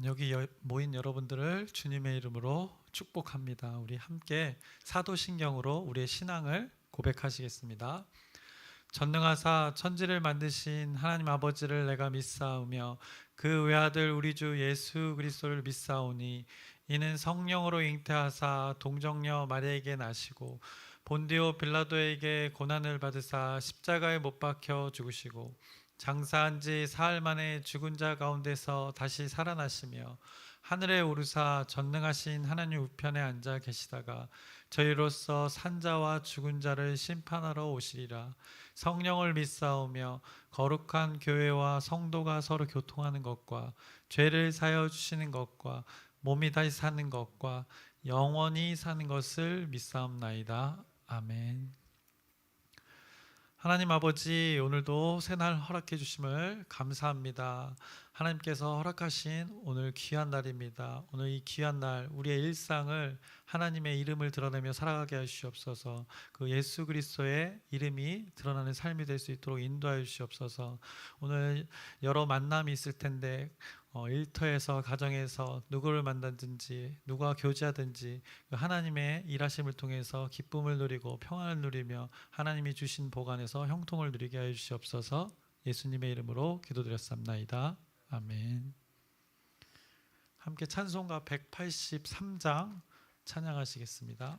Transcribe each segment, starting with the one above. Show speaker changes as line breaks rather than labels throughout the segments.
여기 모인 여러분들을 주님의 이름으로 축복합니다. 우리 함께 사도신경으로 우리의 신앙을 고백하시겠습니다. 전능하사 천지를 만드신 하나님 아버지를 내가 믿사오며 그 외아들 우리 주 예수 그리스도를 믿사오니 이는 성령으로 잉태하사 동정녀 마리아에게 나시고 본디오 빌라도에게 고난을 받으사 십자가에 못 박혀 죽으시고 장사한 지 사흘 만에 죽은 자 가운데서 다시 살아나시며 하늘에 오르사 전능하신 하나님 우편에 앉아 계시다가 저희로서 산자와 죽은 자를 심판하러 오시리라. 성령을 믿사오며 거룩한 교회와 성도가 서로 교통하는 것과 죄를 사여 주시는 것과 몸이 다시 사는 것과 영원히 사는 것을 믿사옵나이다. 아멘. 하나님 아버지, 오늘도 새날 허락해 주심을 감사합니다. 하나님께서 허락하신 오늘 귀한 날입니다. 오늘 이 귀한 날 우리의 일상을 하나님의 이름을 드러내며 살아가게 하시옵소서. 그 예수 그리스도의 이름이 드러나는 삶이 될 수 있도록 인도하여 주시옵소서. 오늘 여러 만남이 있을 텐데 일터에서 가정에서 누구를 만나든지 누구와 교제하든지 하나님의 일하심을 통해서 기쁨을 누리고 평안을 누리며 하나님이 주신 복 안에서 형통을 누리게 하여 주시옵소서. 예수님의 이름으로 기도드렸습니다. 아멘. 함께 찬송가 183장 찬양하시겠습니다.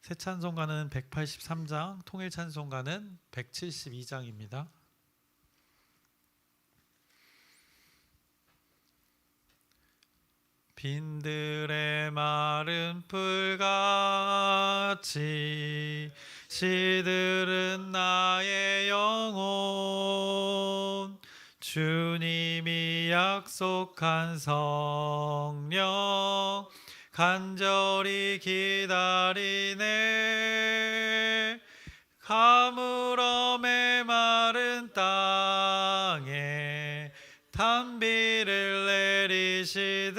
새 찬송가는 183장, 통일 찬송가는 172장입니다. 빈들의 마른 풀같이 시들은 나의 영혼 주님이 약속한 성령 간절히 기다리네. 가물어 메마른 땅에 단비를 내리시듯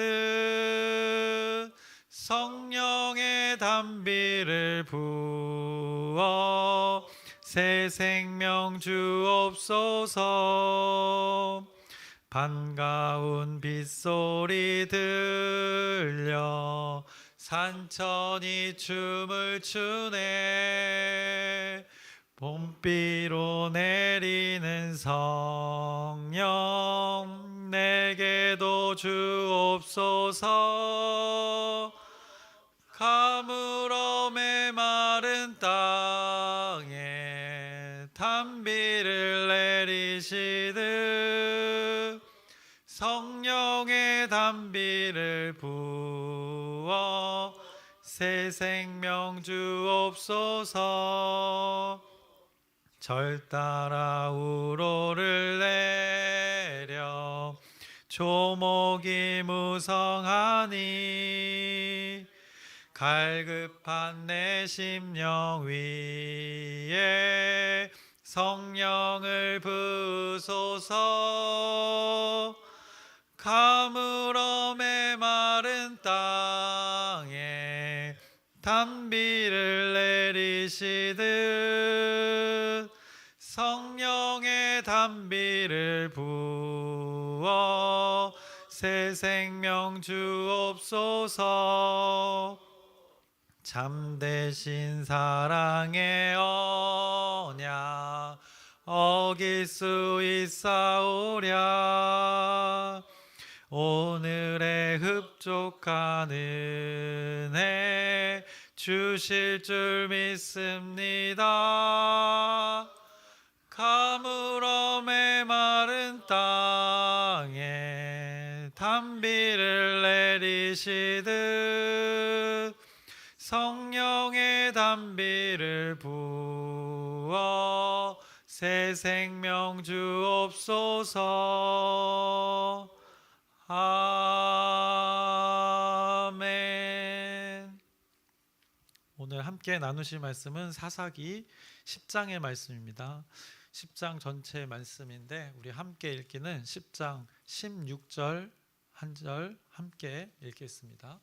성령의 단비를 부어 새 생명 주옵소서. 반가운 빗소리 들려 산천이 춤을 추네. 봄비로 내리는 성령 내게도 주옵소서. 가물어 메마른 땅에 단비를 내리시듯 성령의 단비를 부어 새 생명 주옵소서. 절 따라 우로를 내려 조목이 무성하니 갈급한 내 심령 위에 성령을 부으소서. 가물어 메마른 땅에 단비를 내리시듯 성령의 단비를 부어 새 생명 주옵소서. 참되신 사랑의 언약 어길 수 있사오랴. 오늘의 흡족한 은혜 주실 줄 믿습니다. 가물어 메마른 땅에 단비를 내리시듯 성령의 단비를 부어 새 생명 주옵소서. 아멘. 오늘 함께 나누실 말씀은 사사기 10장의 말씀입니다. 10장 전체의 말씀인데 우리 함께 읽기는 10장 16절 한 절 함께 읽겠습니다.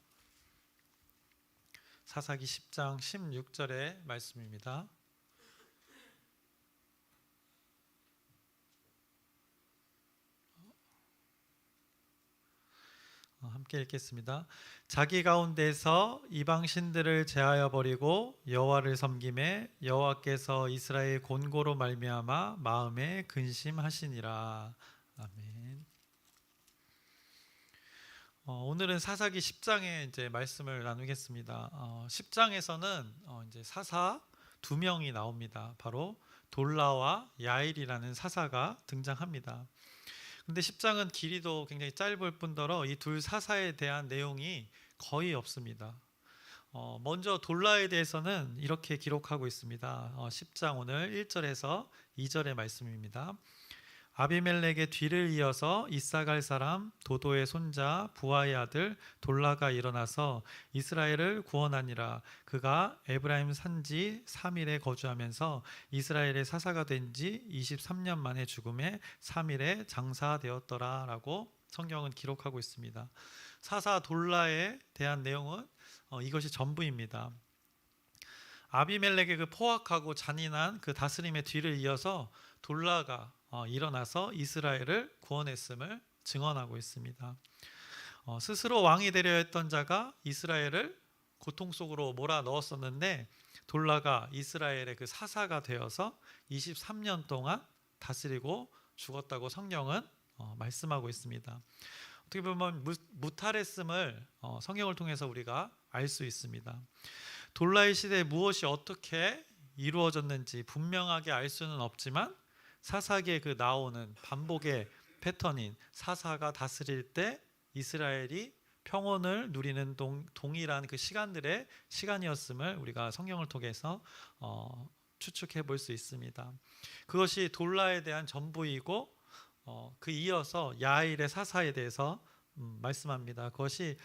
사사기 10장 16절의 말씀입니다. 함께 읽겠습니다. 자기 가운데서 이방 신들을 제하여 버리고 여호와를 섬김에 여호와께서 이스라엘 곤고로 말미암아 마음에 근심하시니라. 아멘. 오늘은 사사기 10장의 이제 말씀을 나누겠습니다. 10장에서는 이제 사사 두 명이 나옵니다. 바로 돌라와 야일이라는 사사가 등장합니다. 근데 10장은 길이도 굉장히 짧을 뿐더러 이 둘 사사에 대한 내용이 거의 없습니다. 먼저 돌라에 대해서는 이렇게 기록하고 있습니다. 10장 오늘 1절에서 2절의 말씀입니다. 아비멜렉의 뒤를 이어서 이사갈 사람 도도의 손자 부하의 아들 돌라가 일어나서 이스라엘을 구원하니라. 그가 에브라임 산지 3일에 거주하면서 이스라엘의 사사가 된 지 23년 만에 죽음에 3일에 장사되었더라 라고 성경은 기록하고 있습니다. 사사 돌라에 대한 내용은 이것이 전부입니다. 아비멜렉의 그 포악하고 잔인한 그 다스림의 뒤를 이어서 돌라가 일어나서 이스라엘을 구원했음을 증언하고 있습니다. 스스로 왕이 되려 했던 자가 이스라엘을 고통 속으로 몰아 넣었었는데 돌라가 이스라엘의 그 사사가 되어서 23년 동안 다스리고 죽었다고 성경은 말씀하고 있습니다. 어떻게 보면 무탈했음을 성경을 통해서 우리가 알 수 있습니다. 돌라의 시대에 무엇이 어떻게 이루어졌는지 분명하게 알 수는 없지만 사사기에 그 나오는 반복의 패턴인 사사가 다스릴 때 이스라엘이 평온을 누리는 동일한 그 시간들의 시간이었음을 우리가 성경을 통해서 추측해 볼 수 있습니다. 그것이 돌라에 대한 전부이고 그 이어서 야일의 사사에 대해서 말씀합니다. 그것이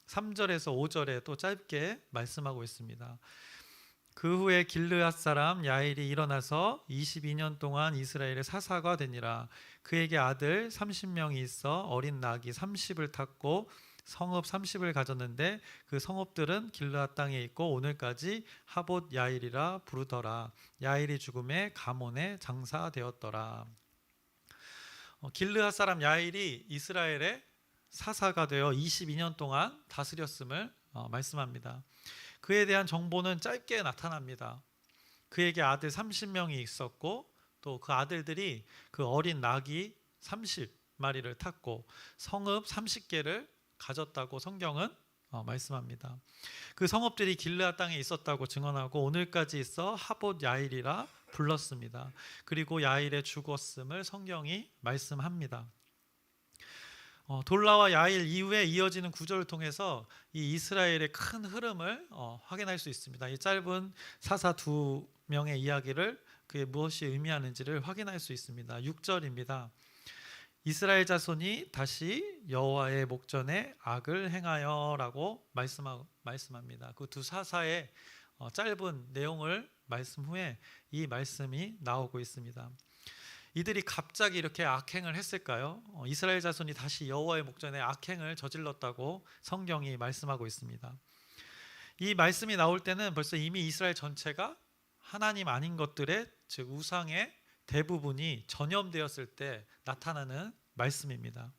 3절에서 5절에 또 짧게 말씀하고 있습니다. 그 후에 길르앗 사람 야일이 일어나서 22년 동안 이스라엘의 사사가 되니라. 그에게 아들 30명이 있어 어린 낙이 30을 탔고 성읍 30을 가졌는데 그 성읍들은 길르앗 땅에 있고 오늘까지 하봇 야일이라 부르더라. 야일이 죽음에 가몬에 장사되었더라. 길르앗 사람 야일이 이스라엘의 사사가 되어 22년 동안 다스렸음을 말씀합니다. 그에 대한 정보는 짧게 나타납니다. 그에게 아들 30명이 있었고 또 그 아들들이 그 어린 낙이 30마리를 탔고 성읍 30개를 가졌다고 성경은 말씀합니다. 그 성읍들이 길르앗 땅에 있었다고 증언하고 오늘까지 있어 하봇 야일이라 불렀습니다. 그리고 야일의 죽었음을 성경이 말씀합니다. 돌라와 야일 이후에 이어지는 구절을 통해서 이 이스라엘의 큰 흐름을 확인할 수 있습니다. 이 짧은 사사 두 명의 이야기를 그게 무엇이 의미하는지를 확인할 수 있습니다. 6절입니다. 이스라엘 자손이 다시 여호와의 목전에 악을 행하여라고 말씀합니다. 그 두 사사의 짧은 내용을 말씀 후에 이 말씀이 나오고 있습니다. 이들이 갑자기 이렇게 악행을 했을까요? 이스라엘 자손이 다시 여호와의 목전에 악행을 저질렀다고 성경이 말씀하고 있습니다. 이 말씀이 나올 때는 벌써 이미 이스라엘 전체가 하나님 아닌 것들의 즉 우상의 대부분이 전염되었을 때 나타나는 말씀입니다.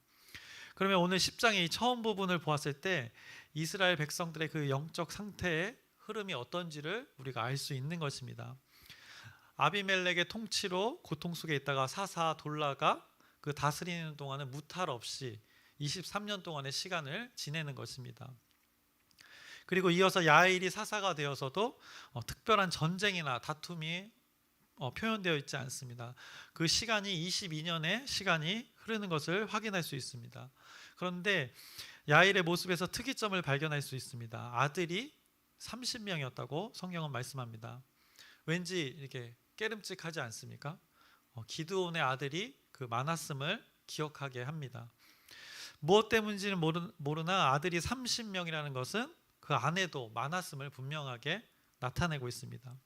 그러면 오늘 10장의 처음 부분을 보았을 때 이스라엘 백성들의 그 영적 상태의 흐름이 어떤지를 우리가 알 수 있는 것입니다. 아비멜렉의 통치로 고통 속에 있다가 사사 돌라가 그 다스리는 동안은 무탈 없이 23년 동안의 시간을 지내는 것입니다. 그리고 이어서 야일이 사사가 되어서도 특별한 전쟁이나 다툼이 표현되어 있지 않습니다. 그 시간이 22년의 시간이 흐르는 것을 확인할 수 있습니다. 그런데 야일의 모습에서 특이점을 발견할 수 있습니다. 아들이 30명이었다고 성경은 말씀합니다. 왠지 이렇게 깨름직하지 않습니까? 기드온의 아들이 그 많았음을 기억하게 합니다. 무엇 때문인지는 모르나 아들이 30명이라는 것은 그 안에도 많았음을 분명하게 나타내고 있습니다.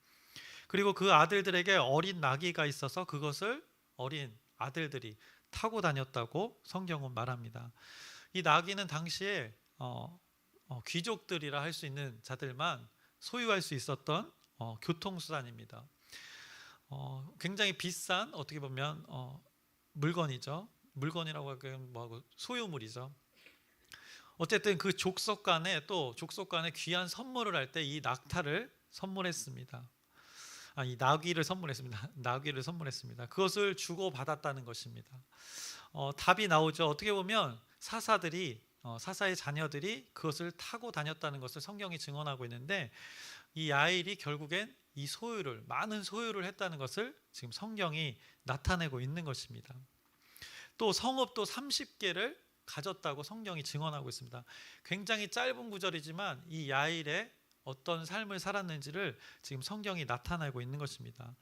그리고 그 아들들에게 어린 나귀가 있어서 그것을 어린 아들들이 타고 다녔다고 성경은 말합니다. 이 나귀는 당시에 귀족들이라 할 수 있는 자들만 소유할 수 있었던 교통수단입니다. 굉장히 비싼 어떻게 보면 물건이죠. 물건이라고 하기엔 뭐하고 소유물이죠. 어쨌든 그 족속 간에 귀한 선물을 할 때 이 낙타를 선물했습니다. 이 나귀를 선물했습니다. 나귀를 선물했습니다. 그것을 주고 받았다는 것입니다. 답이 나오죠. 어떻게 보면 사사의 자녀들이 그것을 타고 다녔다는 것을 성경이 증언하고 있는데, 이 야일이 결국엔 이 많은 소유를 했다는 것을 지금 성경이 나타내고 있는 것입니다. 또 성읍도 30개를 가졌다고 성경이 증언하고 있습니다. 굉장히 짧은 구절이지만 이 야일의 어떤 삶을 살았는지를 지금 성경이 나타내고 있는 것입니다.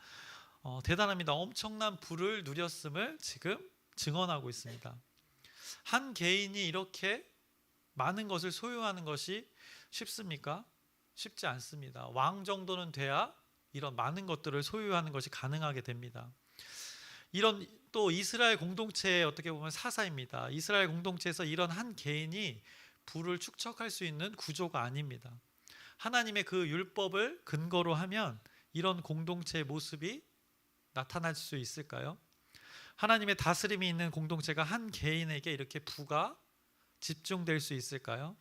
대단합니다. 엄청난 부를 누렸음을 지금 증언하고 있습니다. 한 개인이 이렇게 많은 것을 소유하는 것이 쉽습니까? 쉽지 않습니다. 왕 정도는 돼야 이런 많은 것들을 소유하는 것이 가능하게 됩니다. 이런 또 이스라엘 공동체의 어떻게 보면 사사입니다. 이스라엘 공동체에서 이런 한 개인이 부를 축적할 수 있는 구조가 아닙니다. 하나님의 그 율법을 근거로 하면 이런 공동체의 모습이 나타날 수 있을까요? 하나님의 다스림이 있는 공동체가 한 개인에게 이렇게 부가 집중될 수 있을까요?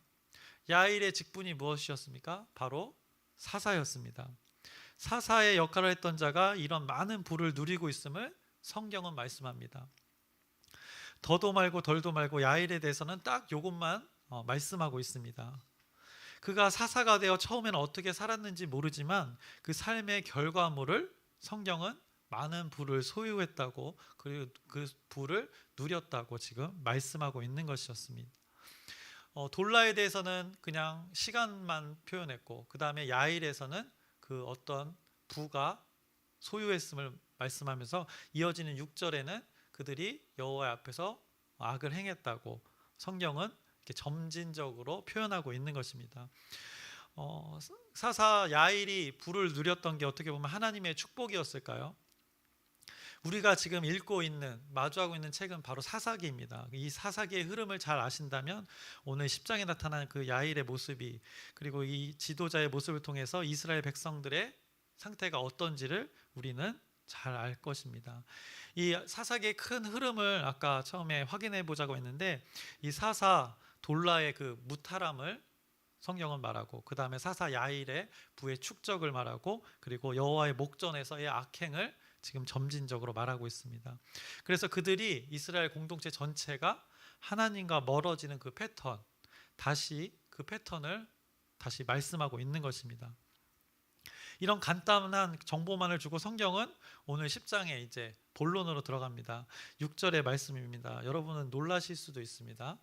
야일의 직분이 무엇이었습니까? 바로 사사였습니다. 사사의 역할을 했던 자가 이런 많은 부를 누리고 있음을 성경은 말씀합니다. 더도 말고 덜도 말고 야일에 대해서는 딱 이것만 말씀하고 있습니다. 그가 사사가 되어 처음에는 어떻게 살았는지 모르지만 그 삶의 결과물을 성경은 많은 부를 소유했다고, 그리고 그 부를 누렸다고 지금 말씀하고 있는 것이었습니다. 돌라에 대해서는 그냥 시간만 표현했고, 그 다음에 야일에서는 그 어떤 부가 소유했음을 말씀하면서 이어지는 6절에는 그들이 여호와 앞에서 악을 행했다고 성경은 이렇게 점진적으로 표현하고 있는 것입니다. 사사 야일이 부를 누렸던 게 어떻게 보면 하나님의 축복이었을까요? 우리가 지금 마주하고 있는 책은 바로 사사기입니다. 이 사사기의 흐름을 잘 아신다면 오늘 10장에 나타나는 그 야일의 모습이, 그리고 이 지도자의 모습을 통해서 이스라엘 백성들의 상태가 어떤지를 우리는 잘 알 것입니다. 이 사사기의 큰 흐름을 아까 처음에 확인해 보자고 했는데, 이 사사 돌라의 그 무탈함을 성경은 말하고, 그 다음에 사사 야일의 부의 축적을 말하고, 그리고 여호와의 목전에서의 악행을 지금 점진적으로 말하고 있습니다. 그래서 그들이 이스라엘 공동체 전체가 하나님과 멀어지는 그 패턴을 다시 말씀하고 있는 것입니다. 이런 간단한 정보만을 주고 성경은 오늘 10장에 이제 본론으로 들어갑니다. 6절의 말씀입니다. 여러분은 놀라실 수도 있습니다.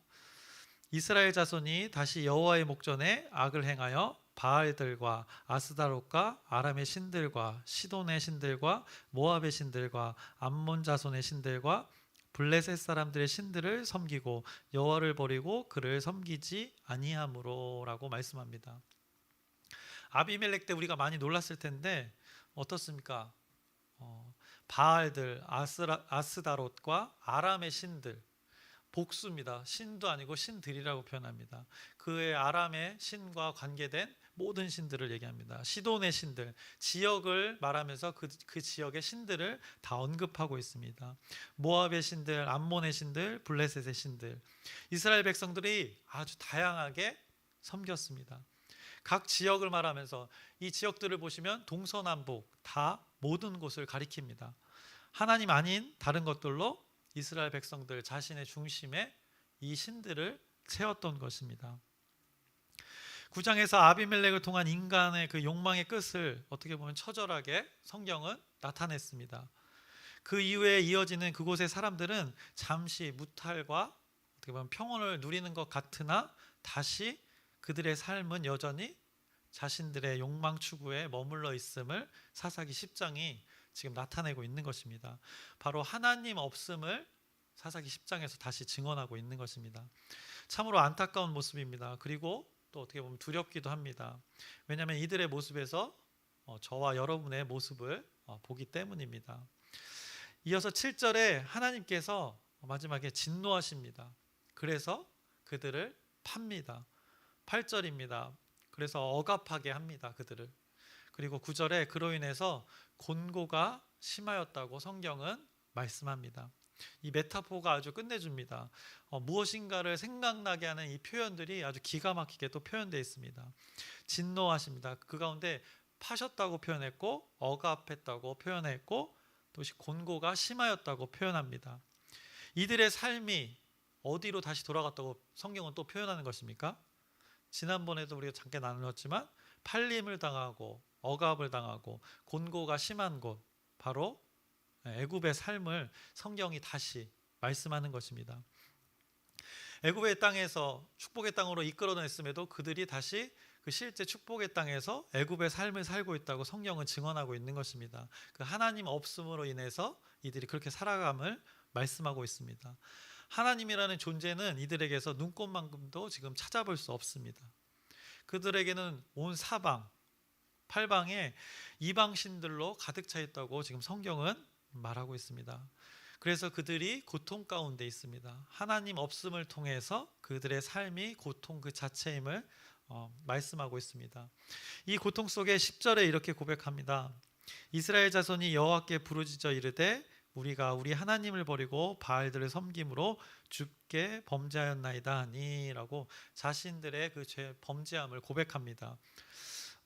이스라엘 자손이 다시 여호와의 목전에 악을 행하여 바알들과 아스다롯과 아람의 신들과 시돈의 신들과 모압의 신들과 암몬 자손의 신들과 블레셋 사람들의 신들을 섬기고 여호와를 버리고 그를 섬기지 아니함으로라고 말씀합니다. 아비멜렉 때 우리가 많이 놀랐을 텐데 어떻습니까? 바알들, 아스다롯과 아람의 신들, 복수입니다. 신도 아니고 신들이라고 표현합니다. 그의 아람의 신과 관계된 모든 신들을 얘기합니다. 시돈의 신들, 지역을 말하면서 그 지역의 신들을 다 언급하고 있습니다. 모압의 신들, 암몬의 신들, 블레셋의 신들, 이스라엘 백성들이 아주 다양하게 섬겼습니다. 각 지역을 말하면서 이 지역들을 보시면 동서남북 다 모든 곳을 가리킵니다. 하나님 아닌 다른 것들로 이스라엘 백성들 자신의 중심에 이 신들을 세웠던 것입니다. 9장에서 아비멜렉을 통한 인간의 그 욕망의 끝을 어떻게 보면 처절하게 성경은 나타냈습니다. 그 이후에 이어지는 그곳의 사람들은 잠시 무탈과 어떻게 보면 평온을 누리는 것 같으나 다시 그들의 삶은 여전히 자신들의 욕망 추구에 머물러 있음을 사사기 10장이 지금 나타내고 있는 것입니다. 바로 하나님 없음을 사사기 10장에서 다시 증언하고 있는 것입니다. 참으로 안타까운 모습입니다. 그리고 또 어떻게 보면 두렵기도 합니다. 왜냐하면 이들의 모습에서 저와 여러분의 모습을 보기 때문입니다. 이어서 7절에 하나님께서 마지막에 진노하십니다. 그래서 그들을 팝니다. 8절입니다. 그래서 억압하게 합니다. 그들을. 그리고 9절에 그로 인해서 곤고가 심하였다고 성경은 말씀합니다. 이 메타포가 아주 끝내줍니다. 무엇인가를 생각나게 하는 이 표현들이 아주 기가 막히게 또 표현되어 있습니다. 진노하십니다. 그 가운데 파셨다고 표현했고, 억압했다고 표현했고, 또 곤고가 심하였다고 표현합니다. 이들의 삶이 어디로 다시 돌아갔다고 성경은 또 표현하는 것입니까? 지난번에도 우리가 잠깐 나누었지만 팔림을 당하고 억압을 당하고 곤고가 심한 곳, 바로 애굽의 삶을 성경이 다시 말씀하는 것입니다. 애굽의 땅에서 축복의 땅으로 이끌어냈음에도 그들이 다시 그 실제 축복의 땅에서 애굽의 삶을 살고 있다고 성경은 증언하고 있는 것입니다. 그 하나님 없음으로 인해서 이들이 그렇게 살아감을 말씀하고 있습니다. 하나님이라는 존재는 이들에게서 눈꽃만큼도 지금 찾아볼 수 없습니다. 그들에게는 온 사방, 팔방에 이방신들로 가득 차 있다고 지금 성경은 말하고 있습니다. 그래서 그들이 고통 가운데 있습니다. 하나님 없음을 통해서 그들의 삶이 고통 그 자체임을 말씀하고 있습니다. 이 고통 속에 10절에 이렇게 고백합니다. 이스라엘 자손이 여호와께 부르짖어 이르되 우리가 우리 하나님을 버리고 바알들을 섬김으로 주께 범죄하였나이다 하니라고 자신들의 그 죄 범죄함을 고백합니다.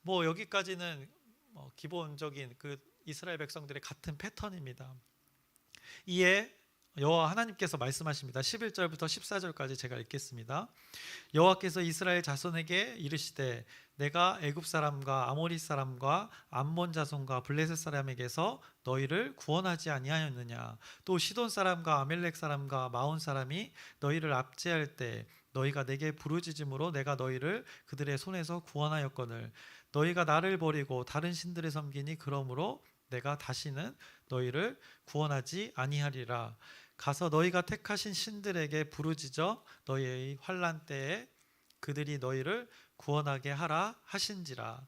여기까지는 기본적인 그 이스라엘 백성들의 같은 패턴입니다. 이에 여호와 하나님께서 말씀하십니다. 11절부터 14절까지 제가 읽겠습니다. 여호와께서 이스라엘 자손에게 이르시되 내가 애굽 사람과 아모리 사람과 암몬 자손과 블레셋 사람에게서 너희를 구원하지 아니하였느냐. 또 시돈 사람과 아멜렉 사람과 마온 사람이 너희를 압제할 때 너희가 내게 부르짖음으로 내가 너희를 그들의 손에서 구원하였거늘 너희가 나를 버리고 다른 신들을 섬기니 그러므로 내가 다시는 너희를 구원하지 아니하리라. 가서 너희가 택하신 신들에게 부르짖어 너희의 환난 때에 그들이 너희를 구원하게 하라 하신지라.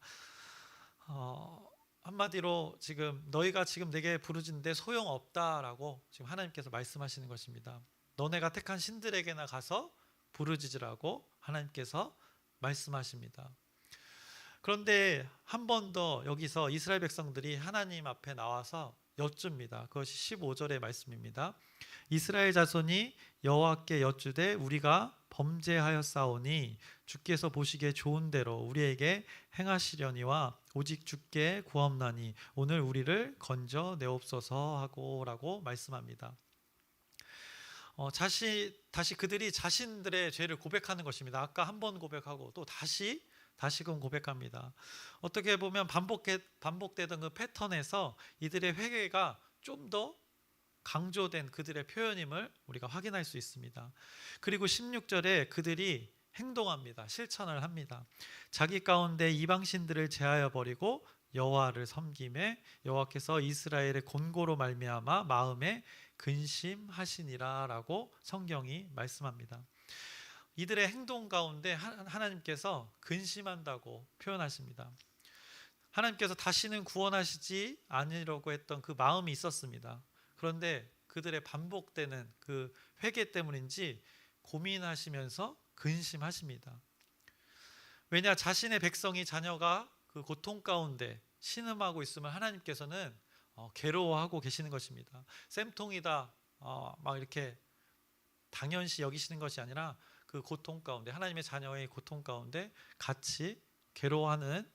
한마디로 지금 너희가 지금 내게 부르짖는데 소용없다라고 지금 하나님께서 말씀하시는 것입니다. 너네가 택한 신들에게나 가서 부르짖으라고 하나님께서 말씀하십니다. 그런데 한 번 더 여기서 이스라엘 백성들이 하나님 앞에 나와서 여쭙니다. 그것이 15절의 말씀입니다. 이스라엘 자손이 여호와께 여쭈되 우리가 범죄하였사오니 주께서 보시기에 좋은 대로 우리에게 행하시려니와 오직 주께 구하옵나니 오늘 우리를 건져 내옵소서 하고라고 말씀합니다. 다시 그들이 자신들의 죄를 고백하는 것입니다. 아까 한 번 고백하고 또 다시금 고백합니다. 어떻게 보면 반복되던 그 패턴에서 이들의 회개가 좀 더 강조된 그들의 표현임을 우리가 확인할 수 있습니다. 그리고 16절에 그들이 행동합니다. 실천을 합니다. 자기 가운데 이방신들을 제하여 버리고 여호와를 섬김에 여호와께서 이스라엘의 곤고로 말미암아 마음에 근심하시니라라고 성경이 말씀합니다. 이들의 행동 가운데 하나님께서 근심한다고 표현하십니다. 하나님께서 다시는 구원하시지 않으려고 했던 그 마음이 있었습니다. 그런데 그들의 반복되는 그 회개 때문인지 고민하시면서 근심하십니다. 왜냐, 자신의 백성이 자녀가 그 고통 가운데 신음하고 있으면 하나님께서는 괴로워하고 계시는 것입니다. 쌤통이다 막 이렇게 당연시 여기시는 것이 아니라 그 고통 가운데, 하나님의 자녀의 고통 가운데 같이 괴로워하는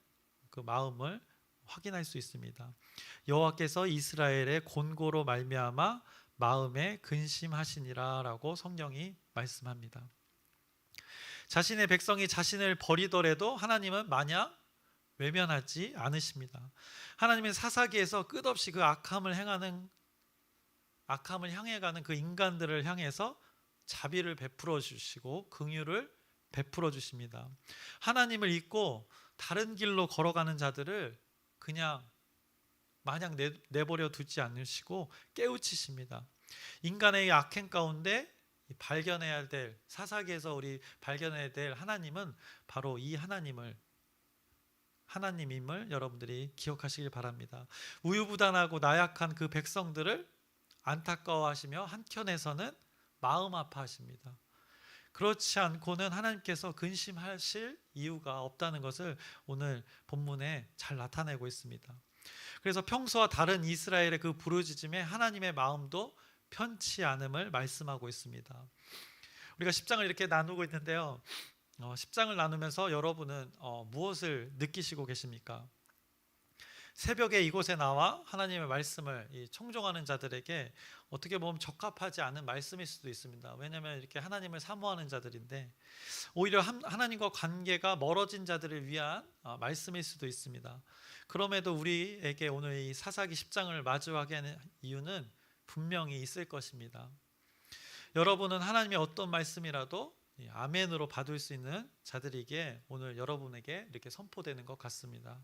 그 마음을 확인할 수 있습니다. 여호와께서 이스라엘의 곤고로 말미암아 마음에 근심하시니라라고 성경이 말씀합니다. 자신의 백성이 자신을 버리더라도 하나님은 마냥 외면하지 않으십니다. 하나님은 사사기에서 끝없이 그 악함을 향해 가는 그 인간들을 향해서 자비를 베풀어 주시고 긍휼을 베풀어 주십니다. 하나님을 잊고 다른 길로 걸어가는 자들을 그냥 마냥 내버려 두지 않으시고 깨우치십니다. 인간의 악행 가운데 발견해야 될, 사사기에서 우리 발견해야 될 하나님은 바로 이 하나님임을 여러분들이 기억하시길 바랍니다. 우유부단하고 나약한 그 백성들을 안타까워하시며 한켠에서는 마음 아파하십니다. 그렇지 않고는 하나님께서 근심하실 이유가 없다는 것을 오늘 본문에 잘 나타내고 있습니다. 그래서 평소와 다른 이스라엘의 그 부르짖음에 하나님의 마음도 편치 않음을 말씀하고 있습니다. 우리가 10장을 이렇게 나누고 있는데요. 10장을 나누면서 여러분은 무엇을 느끼시고 계십니까? 새벽에 이곳에 나와 하나님의 말씀을 청종하는 자들에게 어떻게 보면 적합하지 않은 말씀일 수도 있습니다. 왜냐하면 이렇게 하나님을 사모하는 자들인데 오히려 하나님과 관계가 멀어진 자들을 위한 말씀일 수도 있습니다. 그럼에도 우리에게 오늘 이 사사기 10장을 마주하게 하는 이유는 분명히 있을 것입니다. 여러분은 하나님의 어떤 말씀이라도 아멘으로 받을 수 있는 자들이기에 오늘 여러분에게 이렇게 선포되는 것 같습니다.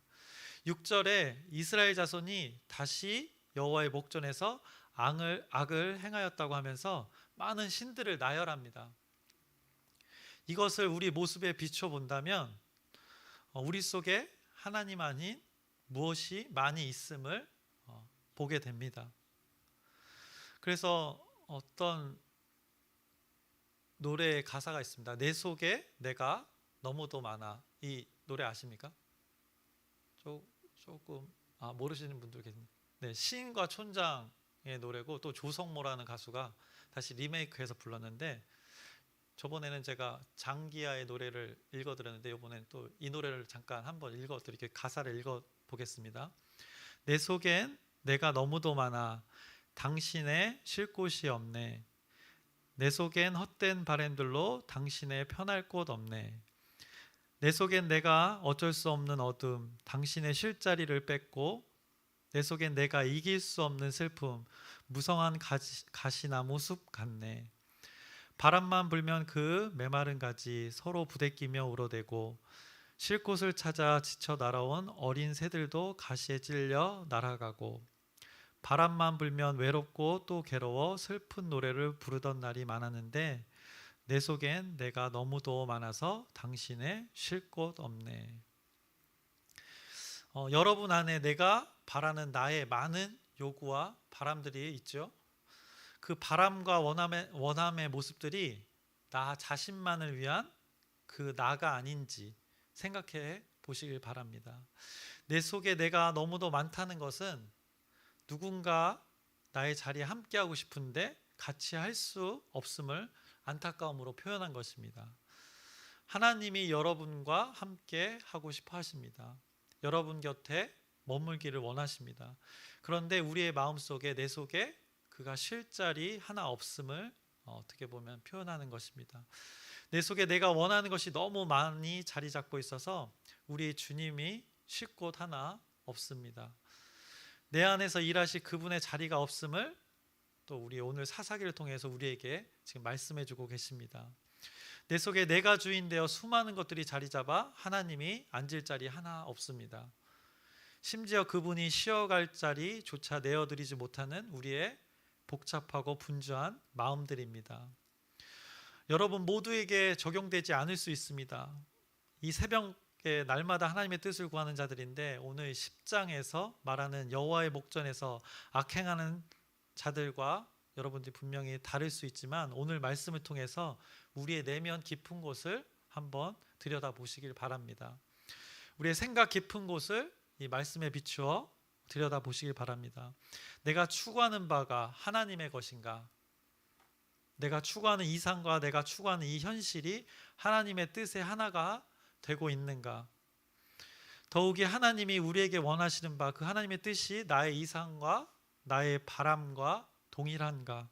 6절에 이스라엘 자손이 다시 여호와의 목전에서 악을 행하였다고 하면서 많은 신들을 나열합니다. 이것을 우리 모습에 비춰 본다면 우리 속에 하나님 아닌 무엇이 많이 있음을 보게 됩니다. 그래서 어떤 노래의 가사가 있습니다. 내 속에 내가 너무도 많아. 이 노래 아십니까? 조금 모르시는 분들 계십니다. 네, 시인과 촌장의 노래고 또 조성모라는 가수가 다시 리메이크해서 불렀는데 저번에는 제가 장기하의 노래를 읽어드렸는데 이번에는 또 이 노래를 잠깐 한번 읽어드릴게요. 가사를 읽어보겠습니다. 내 속엔 내가 너무도 많아 당신의 쉴 곳이 없네. 내 속엔 헛된 바램들로 당신의 편할 곳 없네. 내 속엔 내가 어쩔 수 없는 어둠 당신의 쉴 자리를 뺏고 내 속엔 내가 이길 수 없는 슬픔 무성한 가시나무 숲 같네. 바람만 불면 그 메마른 가지 서로 부대끼며 울어대고 쉴 곳을 찾아 지쳐 날아온 어린 새들도 가시에 찔려 날아가고 바람만 불면 외롭고 또 괴로워 슬픈 노래를 부르던 날이 많았는데 내 속엔 내가 너무도 많아서 당신의 쉴 곳 없네. 여러분 안에 내가 바라는 나의 많은 요구와 바람들이 있죠. 그 바람과 원함의 모습들이 나 자신만을 위한 그 나가 아닌지 생각해 보시길 바랍니다. 내 속에 내가 너무도 많다는 것은 누군가 나의 자리에 함께하고 싶은데 같이 할 수 없음을 안타까움으로 표현한 것입니다. 하나님이 여러분과 함께 하고 싶어 하십니다. 여러분 곁에 머물기를 원하십니다. 그런데 우리의 마음속에 내 속에 그가 쉴 자리 하나 없음을 어떻게 보면 표현하는 것입니다. 내 속에 내가 원하는 것이 너무 많이 자리 잡고 있어서 우리 주님이 쉴 곳 하나 없습니다. 내 안에서 일하실 그분의 자리가 없음을 또 우리 오늘 사사기를 통해서 우리에게 지금 말씀해 주고 계십니다. 내 속에 내가 주인 되어 수많은 것들이 자리 잡아 하나님이 앉을 자리 하나 없습니다. 심지어 그분이 쉬어갈 자리조차 내어드리지 못하는 우리의 복잡하고 분주한 마음들입니다. 여러분 모두에게 적용되지 않을 수 있습니다. 이 새벽에 날마다 하나님의 뜻을 구하는 자들인데 오늘 10장에서 말하는 여호와의 목전에서 악행하는 자들과 여러분들이 분명히 다를 수 있지만 오늘 말씀을 통해서 우리의 내면 깊은 곳을 한번 들여다보시길 바랍니다. 우리의 생각 깊은 곳을 이 말씀에 비추어 들여다보시길 바랍니다. 내가 추구하는 바가 하나님의 것인가? 내가 추구하는 이상과 내가 추구하는 이 현실이 하나님의 뜻의 하나가 되고 있는가? 더욱이 하나님이 우리에게 원하시는 바 그 하나님의 뜻이 나의 이상과 나의 바람과 동일한가?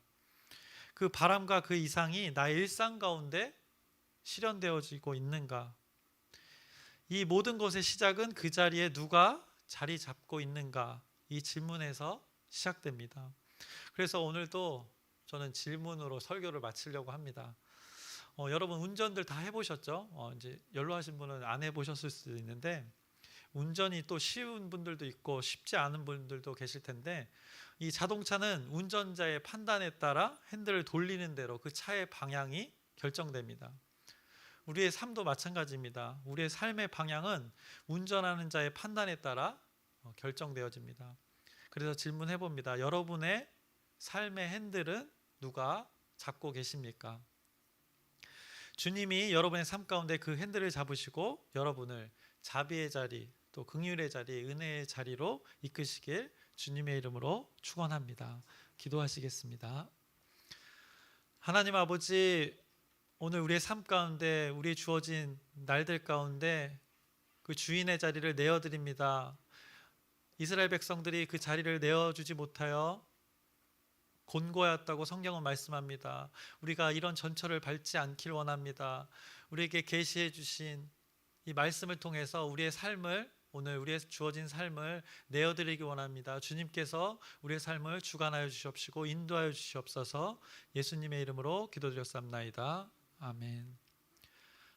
그 바람과 그 이상이 나의 일상 가운데 실현되어지고 있는가? 이 모든 것의 시작은 그 자리에 누가 자리 잡고 있는가? 이 질문에서 시작됩니다. 그래서 오늘도 저는 질문으로 설교를 마치려고 합니다. 여러분 운전들 다 해보셨죠? 이제 연로하신 분은 안 해보셨을 수도 있는데 운전이 또 쉬운 분들도 있고 쉽지 않은 분들도 계실 텐데 이 자동차는 운전자의 판단에 따라 핸들을 돌리는 대로 그 차의 방향이 결정됩니다. 우리의 삶도 마찬가지입니다. 우리의 삶의 방향은 운전하는 자의 판단에 따라 결정되어집니다. 그래서 질문해 봅니다. 여러분의 삶의 핸들은 누가 잡고 계십니까? 주님이 여러분의 삶 가운데 그 핸들을 잡으시고 여러분을 자비의 자리, 또 긍휼의 자리, 은혜의 자리로 이끄시길 주님의 이름으로 축원합니다. 기도하시겠습니다. 하나님 아버지, 오늘 우리의 삶 가운데 우리 주어진 날들 가운데 그 주인의 자리를 내어드립니다. 이스라엘 백성들이 그 자리를 내어주지 못하여 곤고하였다고 성경은 말씀합니다. 우리가 이런 전철을 밟지 않길 원합니다. 우리에게 계시해 주신 이 말씀을 통해서 우리의 삶을, 오늘 우리의 주어진 삶을 내어드리기 원합니다. 주님께서 우리의 삶을 주관하여 주시옵시고 인도하여 주시옵소서. 예수님의 이름으로 기도드렸사옵나이다. 아멘.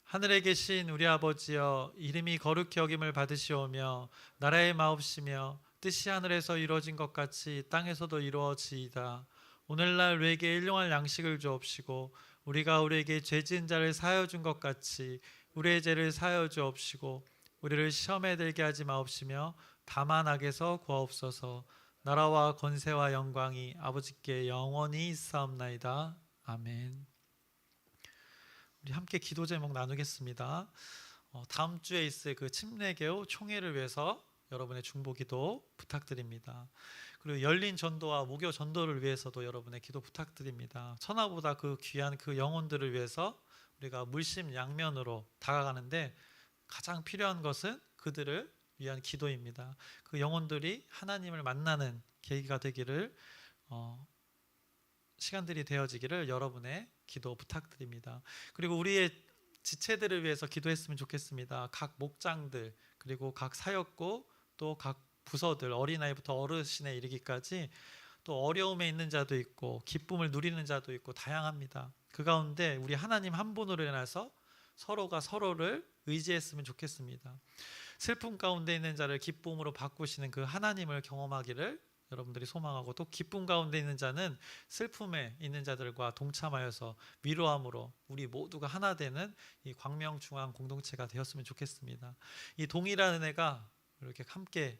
하늘에 계신 우리 아버지여, 이름이 거룩히 여김을 받으시오며 나라의 마옵시며 뜻이 하늘에서 이루어진 것 같이 땅에서도 이루어지이다. 오늘날 우리에게 일용할 양식을 주옵시고 우리가 우리에게 죄 지은 자를 사하여 준 것 같이 우리의 죄를 사하여 주옵시고 우리를 시험에 들게 하지 마옵시며 다만 악에서 구하옵소서. 나라와 권세와 영광이 아버지께 영원히 있사옵나이다. 아멘. 우리 함께 기도 제목 나누겠습니다. 다음 주에 있을 그 침례교우 총회를 위해서 여러분의 중보기도 부탁드립니다. 그리고 열린 전도와 무교 전도를 위해서도 여러분의 기도 부탁드립니다. 천하보다 그 귀한 그 영혼들을 위해서 우리가 물심양면으로 다가가는데 가장 필요한 것은 그들을 위한 기도입니다. 그 영혼들이 하나님을 만나는 계기가 되기를, 시간들이 되어지기를 여러분의 기도 부탁드립니다. 그리고 우리의 지체들을 위해서 기도했으면 좋겠습니다. 각 목장들, 그리고 각 사역구, 또 각 부서들, 어린아이부터 어르신에 이르기까지 또 어려움에 있는 자도 있고 기쁨을 누리는 자도 있고 다양합니다. 그 가운데 우리 하나님 한 분으로 인해서 서로가 서로를 의지했으면 좋겠습니다. 슬픔 가운데 있는 자를 기쁨으로 바꾸시는 그 하나님을 경험하기를 여러분들이 소망하고, 또 기쁨 가운데 있는 자는 슬픔에 있는 자들과 동참하여서 위로함으로 우리 모두가 하나 되는 이 광명중앙 공동체가 되었으면 좋겠습니다. 이 동일한 은혜가 이렇게 함께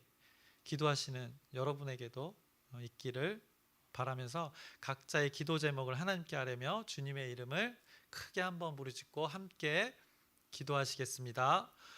기도하시는 여러분에게도 있기를 바라면서 각자의 기도 제목을 하나님께 아뢰며 주님의 이름을 크게 한번 부르짖고 함께 기도하시겠습니다.